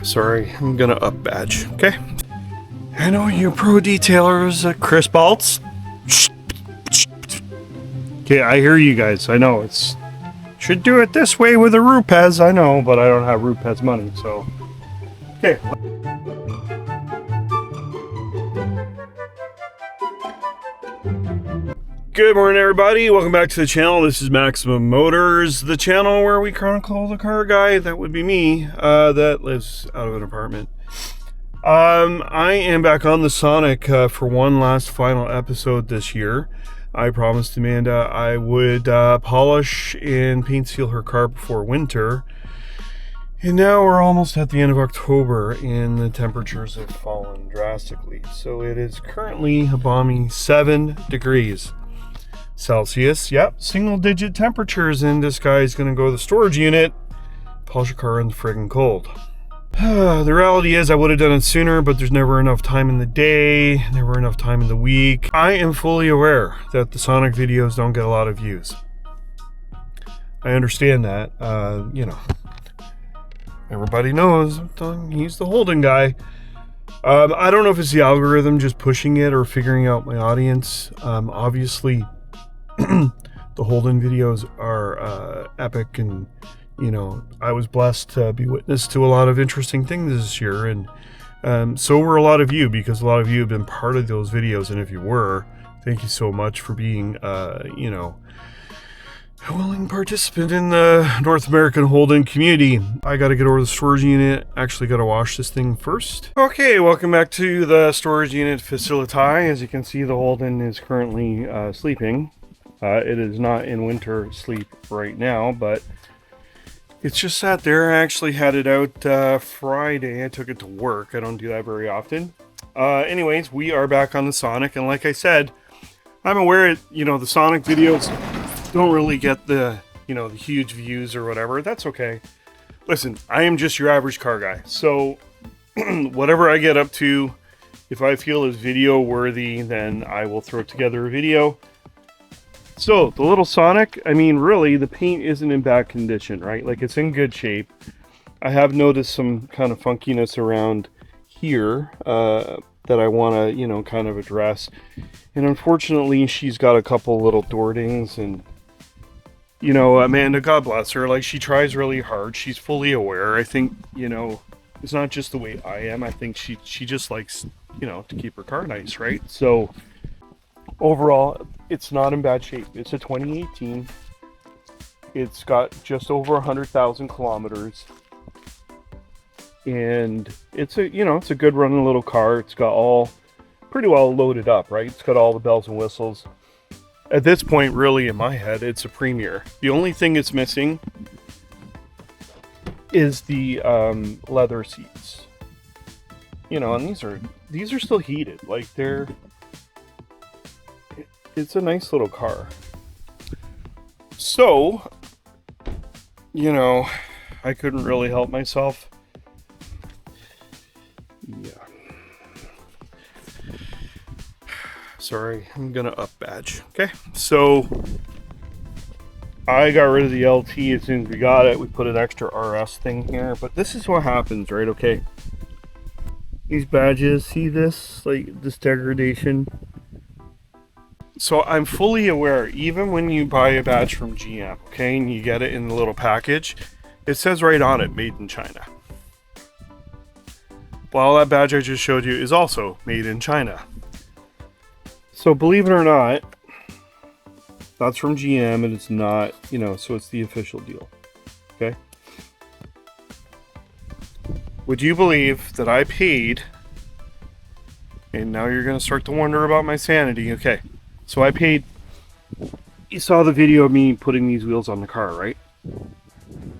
Sorry, I'm gonna up badge, okay? I know you pro detailers, Chris Baltz. Okay, I hear you guys. I know it's should do it this way with a Rupez. I know, but I don't have Rupez money, so okay. Good morning, everybody. Welcome back to the channel. This is Maximum Motors, the channel where we chronicle the car guy. That would be me, that lives out of an apartment. I am back on the Sonic for one last final episode this year. I promised Amanda I would polish and paint seal her car before winter. And now we're almost at the end of October and the temperatures have fallen drastically. So it is currently a balmy 7 degrees Celsius. Yep, single digit temperatures, and this guy is going to go to the storage unit, polish your car in the friggin' cold. The reality is I would have done it sooner, but there's never enough time in the day, never enough time in the week. I am fully aware that the Sonic videos don't get a lot of views. I understand that. You know, everybody knows he's the Holden guy. I don't know if it's the algorithm just pushing it or figuring out my audience. Obviously, the Holden videos are epic, and you know, I was blessed to be witness to a lot of interesting things this year, and so were a lot of you, because a lot of you have been part of those videos, and if you were, thank you so much for being, you know, a willing participant in the North American Holden community. I got to get over to the storage unit. Actually got to wash this thing first. Okay, welcome back to the storage unit facility. As you can see, the Holden is currently sleeping. It is not in winter sleep right now, but it's just sat there. I actually had it out Friday. I took it to work. I don't do that very often. Anyways, we are back on the Sonic, and like I said, I'm aware, you know, the Sonic videos don't really get the, you know, the huge views or whatever. That's okay. Listen, I am just your average car guy. So whatever I get up to, if I feel is video worthy, then I will throw together a video. So, the little Sonic, I mean, really, the paint isn't in bad condition, right? Like, it's in good shape. I have noticed some kind of funkiness around here that I want to, you know, kind of address. And unfortunately, she's got a couple little door dings, and, you know, Amanda, God bless her, like, she tries really hard. She's fully aware. I think, you know, it's not just the way I am. I think she just likes, you know, to keep her car nice, right? So, overall, it's not in bad shape. It's a 2018. It's got just over 100,000 kilometers. And it's a, you know, it's a good running little car. It's got all pretty well loaded up, right? It's got all the bells and whistles. At this point, really, in my head, it's a Premier. The only thing it's missing is the leather seats. You know, and these are still heated. Like, it's a nice little car. So, you know, I couldn't really help myself. Yeah. Sorry, I'm gonna up badge. Okay, so I got rid of the LT as soon as we got it. We put an extra RS thing here, but this is what happens, right? Okay. These badges, see this? Like, this degradation. So I'm fully aware, even when you buy a badge from GM, okay, and you get it in the little package, it says right on it, made in China. Well, that badge I just showed you is also made in China. So believe it or not, that's from GM, and it's not, you know, so it's the official deal, okay? Would you believe that I paid, and now you're going to start to wonder about my sanity, okay? So I paid, you saw the video of me putting these wheels on the car, right?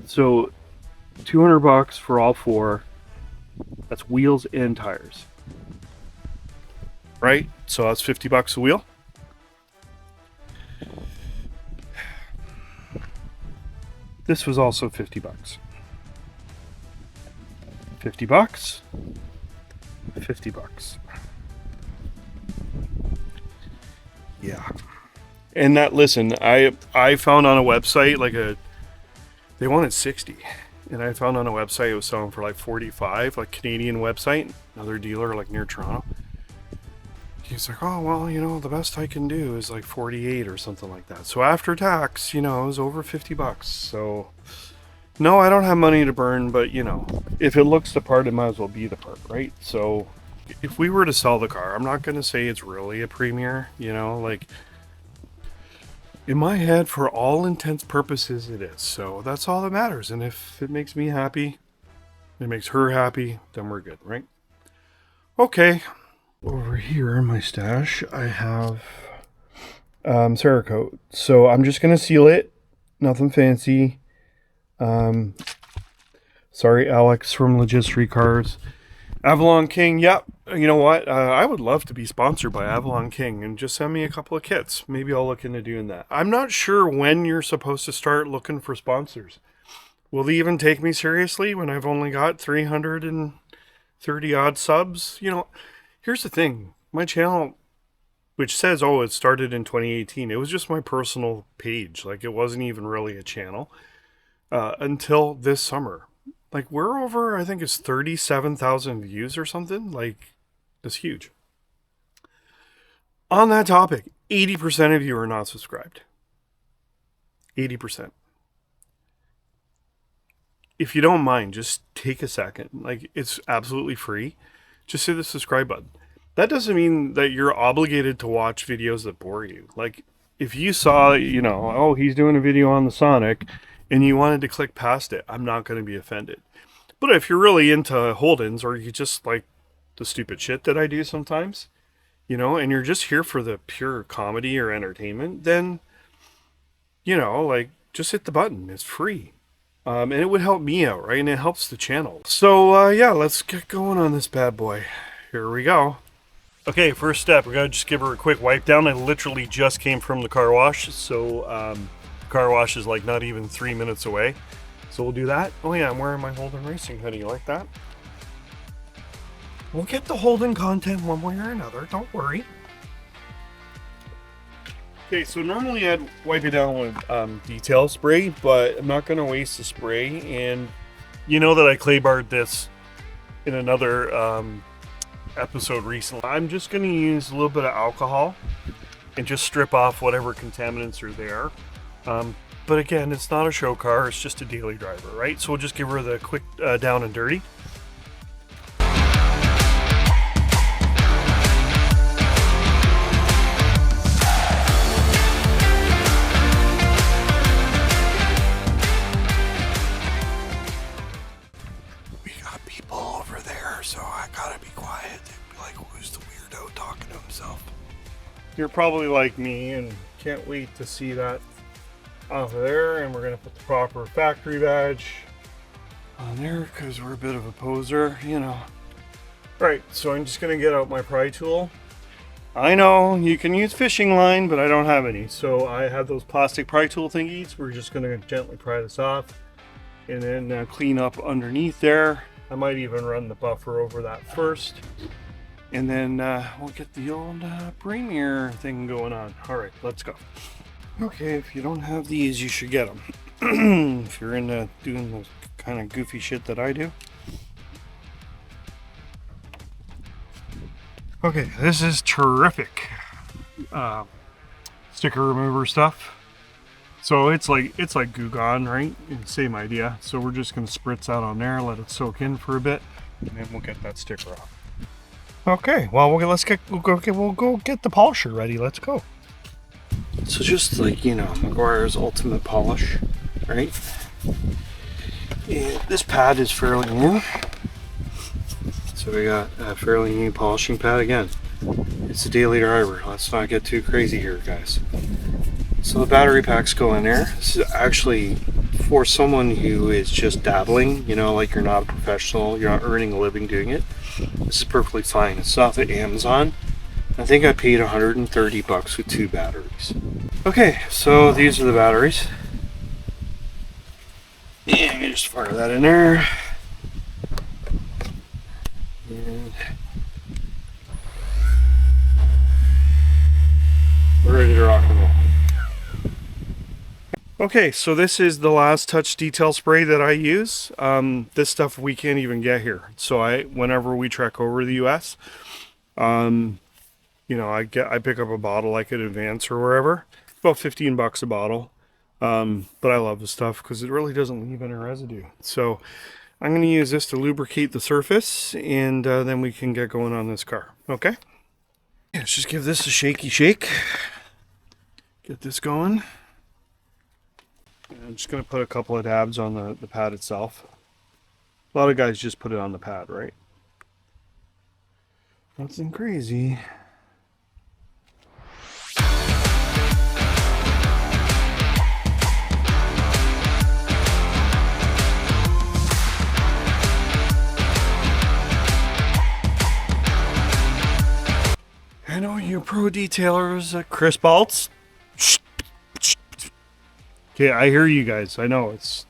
So $200 for all four. That's wheels and tires. Right? So that's $50 a wheel. This was also $50. $50. $50. Yeah. And that, listen, I found on a website, like they wanted 60. and I found on a website it was selling for like 45, like Canadian website, another dealer like near Toronto. He's like, oh, well, you know, the best I can do is like 48 or something like that. So after tax, you know, it was over 50 bucks. So no, I don't have money to burn, but you know, if it looks the part, it might as well be the part, right? So if we were to sell the car, I'm not going to say it's really a Premier, you know, like in my head, for all intents purposes, it is. So that's all that matters. And if it makes me happy, it makes her happy, then we're good, right? Okay. Over here in my stash, I have Cerakote. So I'm just going to seal it. Nothing fancy. Sorry, Alex from Logistry Cars. Avalon King, yep. You know what? I would love to be sponsored by Avalon King and just send me a couple of kits. Maybe I'll look into doing that. I'm not sure when you're supposed to start looking for sponsors. Will they even take me seriously when I've only got 330 odd subs? You know, here's the thing. My channel, which says, oh, it started in 2018. It was just my personal page. Like, it wasn't even really a channel until this summer. Like, we're over, I think it's 37,000 views or something. Like, that's huge. On that topic, 80% of you are not subscribed. 80%. If you don't mind, just take a second. Like, it's absolutely free. Just hit the subscribe button. That doesn't mean that you're obligated to watch videos that bore you. Like, if you saw, you know, oh, he's doing a video on the Sonic, and you wanted to click past it, I'm not going to be offended. But if you're really into Holdens, or you just like the stupid shit that I do sometimes, you know, and you're just here for the pure comedy or entertainment, then, you know, like, just hit the button. It's free. And it would help me out, right? And it helps the channel. So, yeah, let's get going on this bad boy. Here we go. Okay, first step, we're going to just give her a quick wipe down. I literally just came from the car wash, so car wash is like not even 3 minutes away. So we'll do that. Oh yeah, I'm wearing my Holden racing hoodie. You like that? We'll get the Holden content one way or another. Don't worry. Okay, so normally I'd wipe it down with detail spray, but I'm not going to waste the spray. And you know that I clay barred this in another episode recently. I'm just going to use a little bit of alcohol and just strip off whatever contaminants are there. But again, it's not a show car, it's just a daily driver, right? So we'll just give her the quick down and dirty. We got people over there, so I gotta be quiet. They'd be like, who's the weirdo talking to himself? You're probably like me and can't wait to see that off of there, and we're going to put the proper factory badge on there because we're a bit of a poser, you know. Right, so I'm just going to get out my pry tool. I know you can use fishing line, but I don't have any, so I have those plastic pry tool thingies. We're just going to gently pry this off and then clean up underneath there. I might even run the buffer over that first, and then we'll get the old Premier thing going on. All right, let's go. Okay, if you don't have these, you should get them. If you're into doing the kind of goofy shit that I do. Okay, this is terrific sticker remover stuff. So it's like Goo Gone, right? Same idea. So we're just gonna spritz that on there, let it soak in for a bit, and then we'll get that sticker off. Okay, well we'll go get the polisher ready. Let's go. So just like, you know, McGuire's Ultimate Polish, right? And this pad is fairly new. So we got a fairly new polishing pad again. It's a daily driver. Let's not get too crazy here, guys. So the battery packs go in there. This is actually for someone who is just dabbling, you know, like you're not a professional, you're not earning a living doing it. This is perfectly fine. It's off at Amazon. I think I paid 130 bucks with 2 batteries. Okay, so these are the batteries. And you just fire that in there. And we're ready to rock and roll. Okay, so this is the last touch detail spray that I use. This stuff we can't even get here. So whenever we trek over the US, you know, I pick up a bottle like at Advance or wherever. It's about 15 bucks a bottle. But I love the stuff because it really doesn't leave any residue. So I'm going to use this to lubricate the surface, and then we can get going on this car. Okay? Yeah, let's just give this a shaky shake. Get this going. I'm just going to put a couple of dabs on the pad itself. A lot of guys just put it on the pad, right? Nothing crazy. I know you pro detailers, Chris Baltz. Okay, I hear you guys. I know it's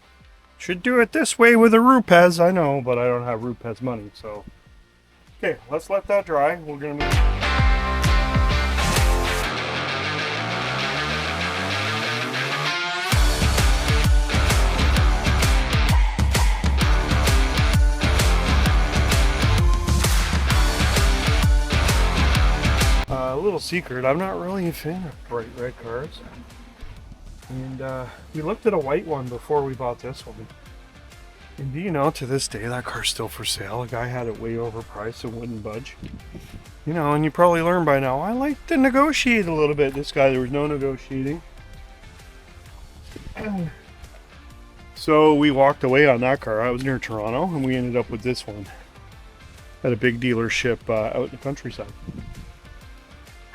should do it this way with a Rupes. I know, but I don't have Rupes money, so. Okay, let's let that dry. We're gonna move. A little secret, I'm not really a fan of bright red cars. And we looked at a white one before we bought this one. And do you know, to this day, that car's still for sale. A guy had it way overpriced and wouldn't budge. You know, and you probably learned by now, I like to negotiate a little bit. This guy, there was no negotiating. So we walked away on that car. I was near Toronto, and we ended up with this one at a big dealership out in the countryside.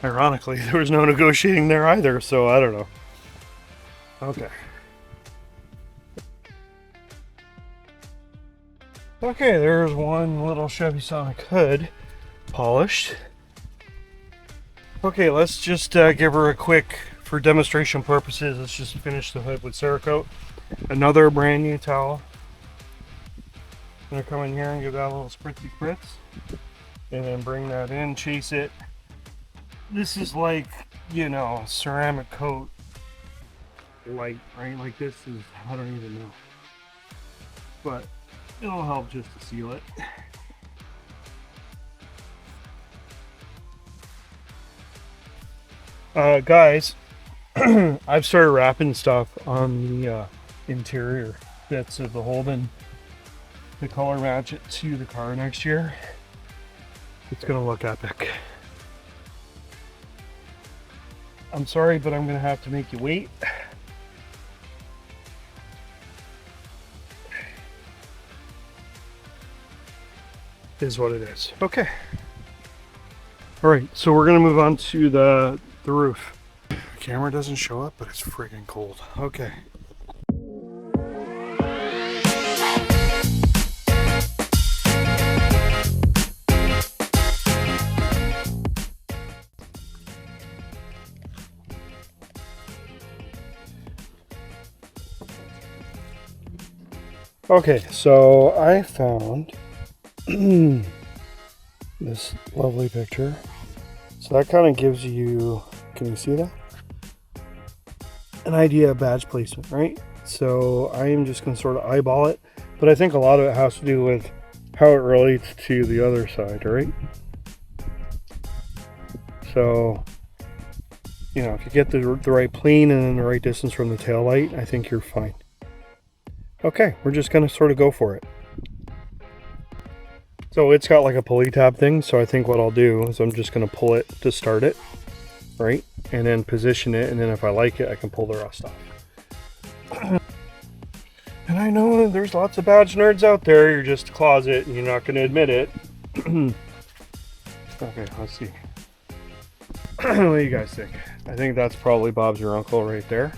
Ironically, there was no negotiating there either, so I don't know. Okay. Okay, there's one little Chevy Sonic hood polished. Okay, let's just give her a quick, for demonstration purposes, let's just finish the hood with Cerakote. Another brand new towel. I'm gonna come in here and give that a little spritzy spritz. And then bring that in, chase it. This is like, you know, ceramic coat light, right? Like this is, I don't even know. But it'll help just to seal it. Guys, I've started wrapping stuff on the interior bits of the Holden to color match it to the car next year. It's gonna look epic. I'm sorry, but I'm gonna have to make you wait. Is what it is. Okay. All right, so we're gonna move on to the roof. The camera doesn't show up, but it's friggin' cold. Okay. Okay, so I found this lovely picture. So that kind of gives you, can you see that? An idea of badge placement, right? So I am just going to sort of eyeball it, but I think a lot of it has to do with how it relates to the other side, right? So, you know, if you get the right plane and then the right distance from the tail light, I think you're fine. Okay, we're just going to sort of go for it. So it's got like a pulley tab thing, so I think what I'll do is I'm just going to pull it to start it, right? And then position it, and then if I like it, I can pull the rest off. And I know there's lots of badge nerds out there, you're just a closet and you're not going to admit it. Okay, let's see. What do you guys think? I think that's probably Bob's your uncle right there.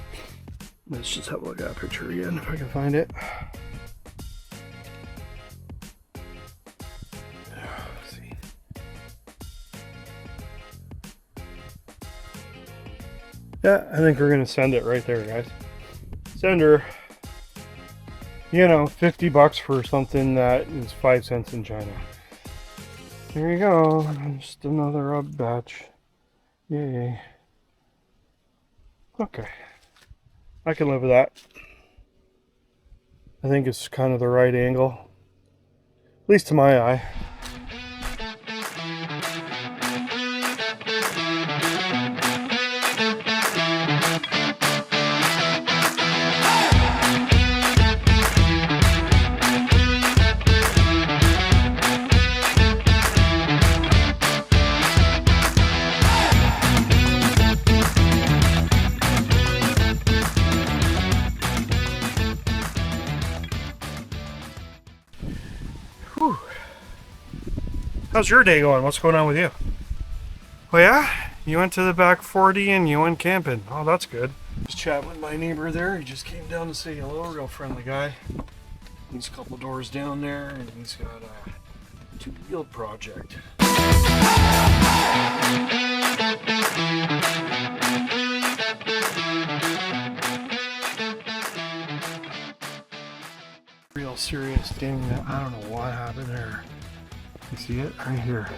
Let's just have a look at that picture again if I can find it. Let's see. Yeah, I think we're gonna send it right there, guys. Send her, you know, 50 bucks for something that is 5 cents in China. There you go. Just another up batch. Yay. Okay. I can live with that. I think it's kind of the right angle, at least to my eye. Whew. How's your day going? What's going on with you? Oh yeah? You went to the back 40 and you went camping. Oh, that's good. Just chatting with my neighbor there. He just came down to say hello. Real friendly guy. He's a couple doors down there and he's got a two-wheeled project. Real serious ding that I don't know what happened there. You see it right here.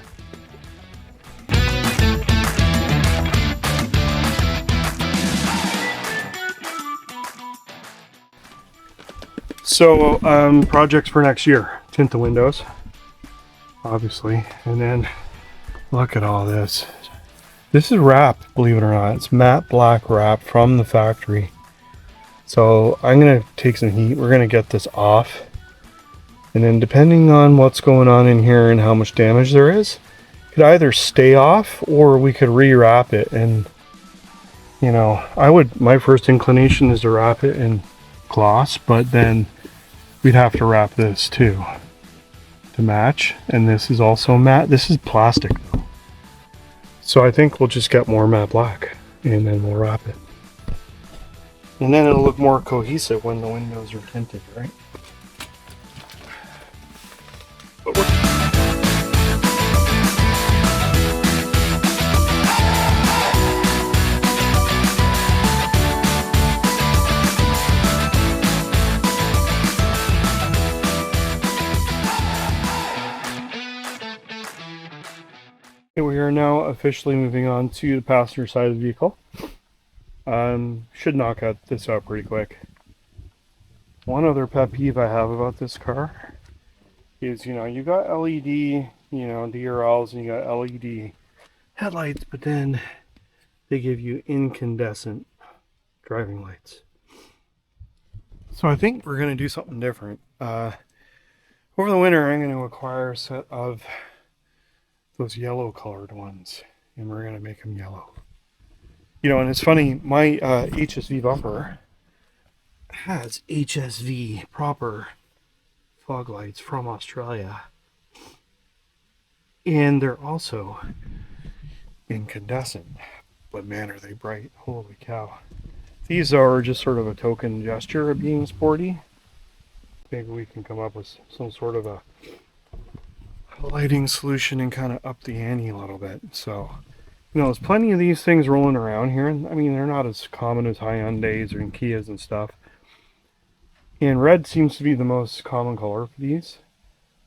So projects for next year. Tint the windows, obviously, and then look at all this. This is wrap, believe it or not. It's matte black wrap from the factory. So I'm gonna take some heat. We're gonna get this off, and then depending on what's going on in here and how much damage there is, it could either stay off or we could rewrap it. And you know, my first inclination is to wrap it in gloss, but then we'd have to wrap this too to match. And this is also matte. This is plastic though. So I think we'll just get more matte black and then we'll wrap it. And then it'll look more cohesive when the windows are tinted, right? But we are now officially moving on to the passenger side of the vehicle. Should knock this out pretty quick. One other pet peeve I have about this car is, you know, you got LED, you know, DRLs, and you got LED headlights, but then they give you incandescent driving lights. So I think we're going to do something different. Over the winter, I'm going to acquire a set of those yellow colored ones, and we're going to make them yellow. You know, and it's funny, my HSV bumper has HSV proper fog lights from Australia, and they're also incandescent, but man, are they bright. Holy cow. These are just sort of a token gesture of being sporty. Maybe we can come up with some sort of a lighting solution and kind of up the ante a little bit. So, you know, there's plenty of these things rolling around here. I mean, they're not as common as Hyundais or Kias and stuff. And red seems to be the most common color for these.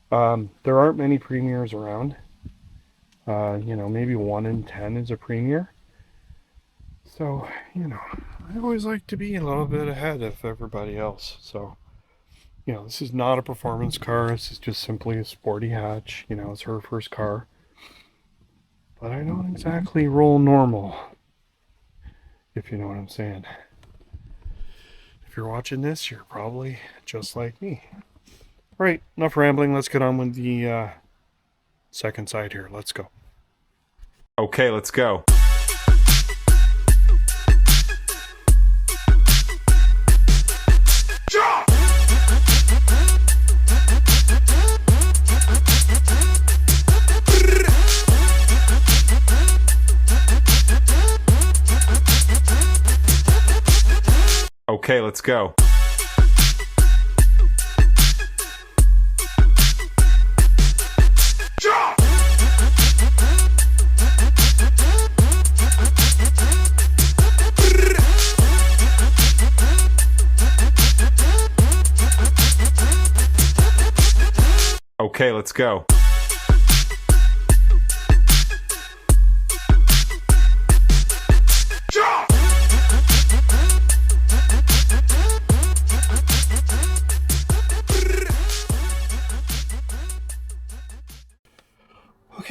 There aren't many premiers around. You know, maybe 1 in 10 is a premier. So, you know, I always like to be a little bit ahead of everybody else. So, you know, this is not a performance car. This is just simply a sporty hatch. You know, it's her first car. But I don't exactly roll normal, if you know what I'm saying. If you're watching this, you're probably just like me. Right, enough rambling. Let's get on with the second side here. Let's go. Okay, let's go. Okay, let's go. Okay, let's go.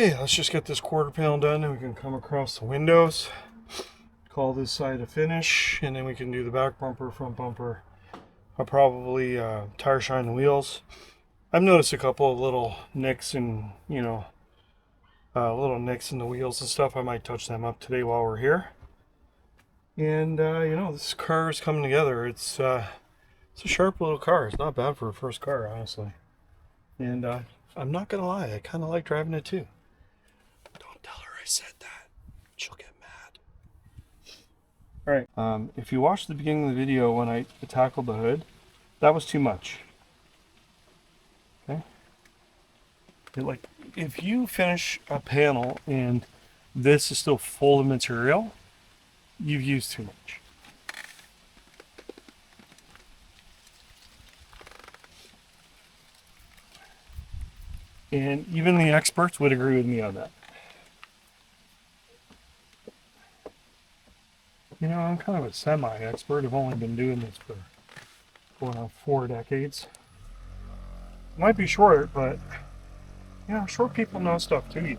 Okay, let's just get this quarter panel done and we can come across the windows, call this side a finish, and then we can do the back bumper, front bumper. I'll probably tire shine the wheels. I've noticed a couple of little nicks and, little nicks in the wheels and stuff. I might touch them up today while we're here. And, this car is coming together. It's a sharp little car. It's not bad for a first car, honestly. And I'm not going to lie, I kind of like driving it too. Don't tell her I said that. She'll get mad. Alright, if you watched the beginning of the video when I tackled the hood, that was too much. Okay? If you finish a panel and this is still full of material, you've used too much. And even the experts would agree with me on that. I'm kind of a semi-expert. I've only been doing this for going on 4 decades. Might be short, but short people know stuff too,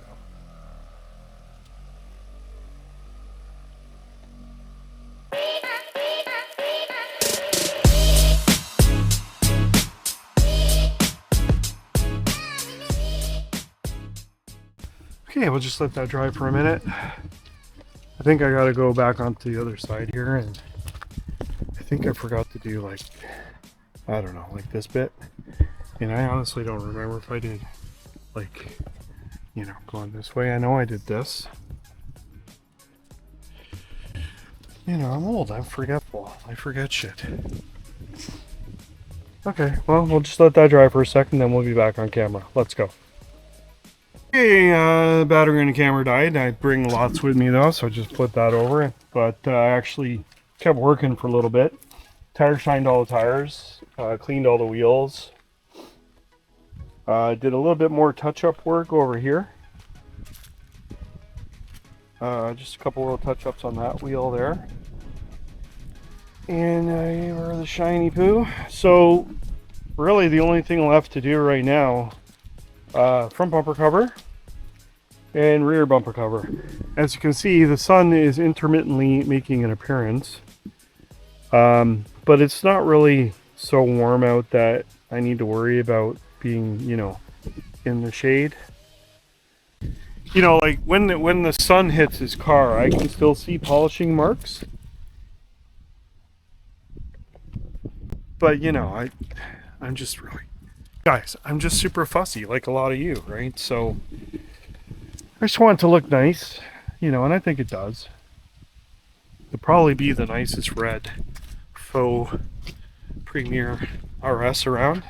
Okay, we'll just let that dry for a minute. I think I gotta go back onto the other side here, and I think I forgot to do this bit. And I honestly don't remember if I did going this way. I know I did this. I'm old, I'm forgetful. I forget shit. Okay, well, we'll just let that dry for a second, then we'll be back on camera. Let's go. Okay, the battery in the camera died. I bring lots with me though, so I just put that over. But I actually kept working for a little bit. Tire shined all the tires, cleaned all the wheels. Did a little bit more touch-up work over here. Just a couple little touch-ups on that wheel there. And I gave her the shiny poo. So really the only thing left to do right now, front bumper cover and rear bumper cover. As you can see, the sun is intermittently making an appearance, but it's not really so warm out that I need to worry about being in the shade. When the sun hits his car, I can still see polishing marks, but I'm just super fussy, like a lot of you, right? So I just want it to look nice, and I think it does. It'll probably be the nicest red faux Premier RS around.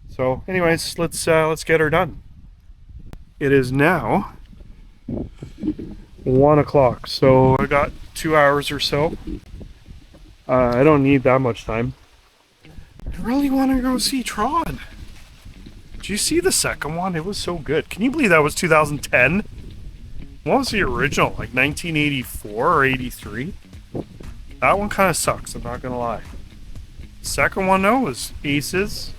So anyways, let's get her done. It is now 1 o'clock, so I got 2 hours or so. I don't need that much time. I really want to go see Tron. Did you see the second one? It was so good. Can you believe that was 2010? What was the original? 1984 or 83? That one kind of sucks, I'm not going to lie. The second one, though, was aces.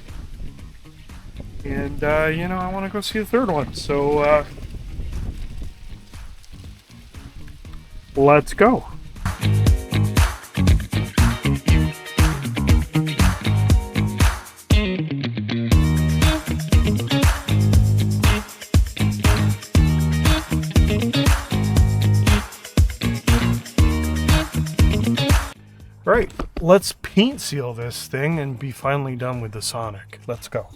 And, I want to go see the third one. So, let's go. Right, let's paint seal this thing and be finally done with the Sonic. Let's go.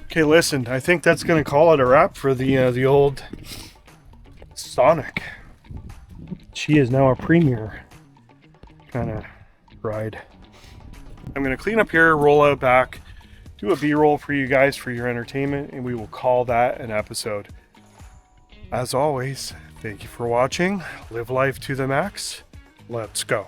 Okay, listen, I think that's gonna call it a wrap for the old Sonic. She is now a Premier kind of ride. I'm going to clean up here, roll out back, do a B-roll for you guys for your entertainment, and we will call that an episode. As always, thank you for watching. Live life to the max. Let's go.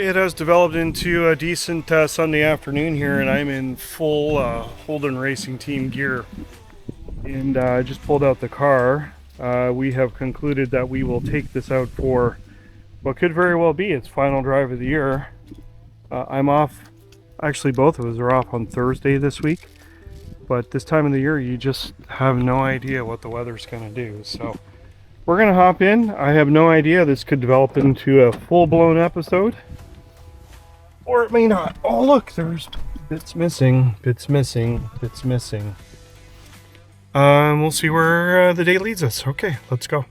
it has developed into a decent Sunday afternoon here, and I'm in full Holden racing team gear. And I just pulled out the car. We have concluded that we will take this out for what could very well be its final drive of the year. I'm off, actually both of us are off on Thursday this week, but this time of the year you just have no idea what the weather's going to do. So we're going to hop in. I have no idea, this could develop into a full-blown episode, or it may not. Oh look, there's bits missing, bits missing, bits missing. We'll see where the day leads us. Okay, let's go.